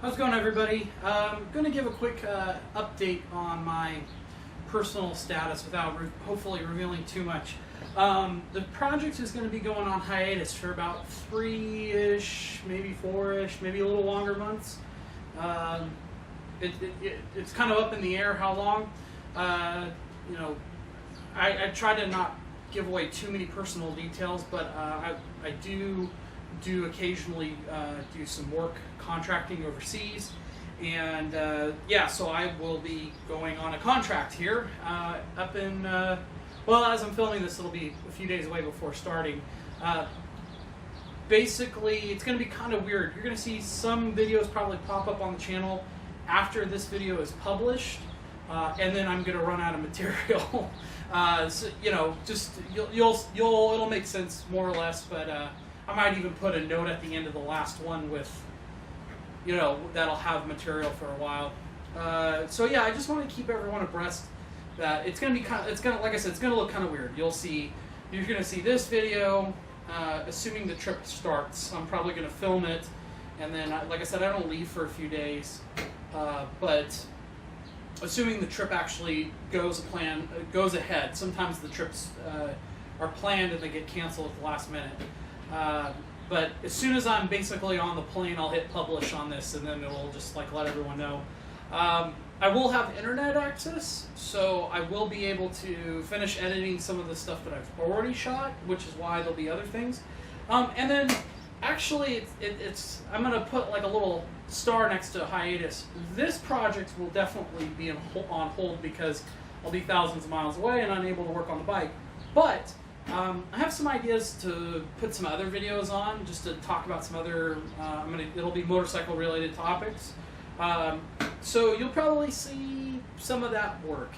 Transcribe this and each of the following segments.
How's it going, everybody? I'm going to give a quick update on my personal status without hopefully revealing too much. The project is going to be going on hiatus for about 3-ish, maybe 4-ish, maybe a little longer months. It's kind of up in the air how long. I try to not give away too many personal details, but I do occasionally do some work contracting overseas, and so I will be going on a contract here up in, well, as I'm filming this, it'll be a few days away before starting. Basically, it's going to be kind of weird. You're going to see some videos probably pop up on the channel after this video is published, and then I'm going to run out of material. So, it'll make sense more or less, but I might even put a note at the end of the last one with, that'll have material for a while. So yeah, I just want to keep everyone abreast that it's going to be like I said, it's going to look kind of weird. You're going to see this video, assuming the trip starts. I'm probably going to film it, and then, like I said, I don't leave for a few days, but assuming the trip actually goes ahead. Sometimes the trips are planned and they get canceled at the last minute. But as soon as I'm basically on the plane, I'll hit publish on this, and then it'll just let everyone know. I will have internet access, so I will be able to finish editing some of the stuff that I've already shot, which is why there'll be other things. And then, actually, I'm going to put a little star next to hiatus. This project will definitely be on hold because I'll be thousands of miles away and unable to work on the bike. But I have some ideas to put some other videos on, just to talk about some other, it'll be motorcycle related topics. So you'll probably see some of that work,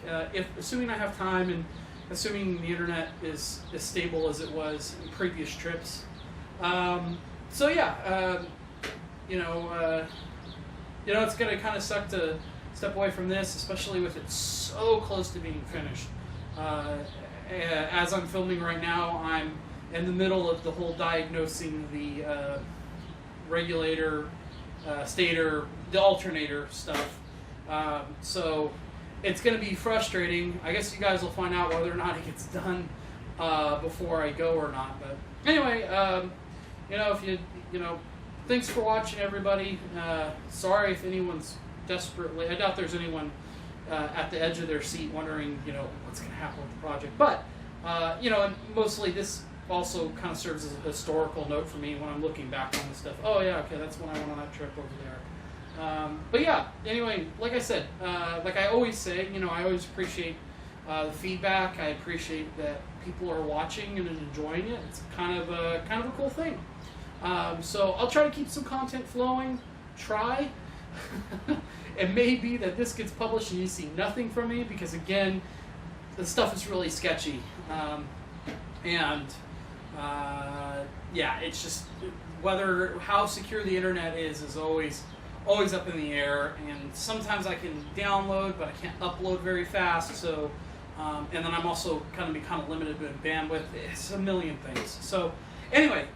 assuming I have time and assuming the internet is as stable as it was in previous trips. So yeah, it's going to kind of suck to step away from this, especially with it so close to being finished. As I'm filming right now, I'm in the middle of the whole diagnosing the regulator, stator, the alternator stuff. So it's going to be frustrating. I guess you guys will find out whether or not it gets done before I go or not. But anyway, thanks for watching, everybody. Sorry if anyone's desperately, I doubt there's anyone at the edge of their seat wondering, what's going to happen with the project. But, and mostly this also kind of serves as a historical note for me when I'm looking back on this stuff. Oh yeah, okay, that's when I went on that trip over there. But yeah, anyway, like I said, like I always say, I always appreciate the feedback. I appreciate that people are watching and enjoying it. It's kind of a cool thing. So I'll try to keep some content flowing. Try. It may be that this gets published and you see nothing from me because, again, the stuff is really sketchy. Yeah, it's just how secure the internet is always up in the air. And sometimes I can download, but I can't upload very fast. So, and then I'm also kind of limited in bandwidth. It's a million things. So, anyway,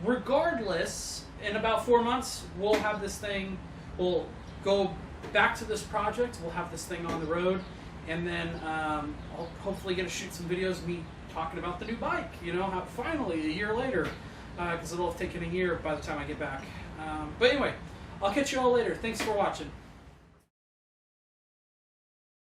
regardless, in about 4 months, we'll have this thing. We'll go back to this project. We'll have this thing on the road, and then I'll hopefully get to shoot some videos of me talking about the new bike. Finally, a year later, because it'll have taken a year by the time I get back. But anyway, I'll catch you all later. Thanks for watching.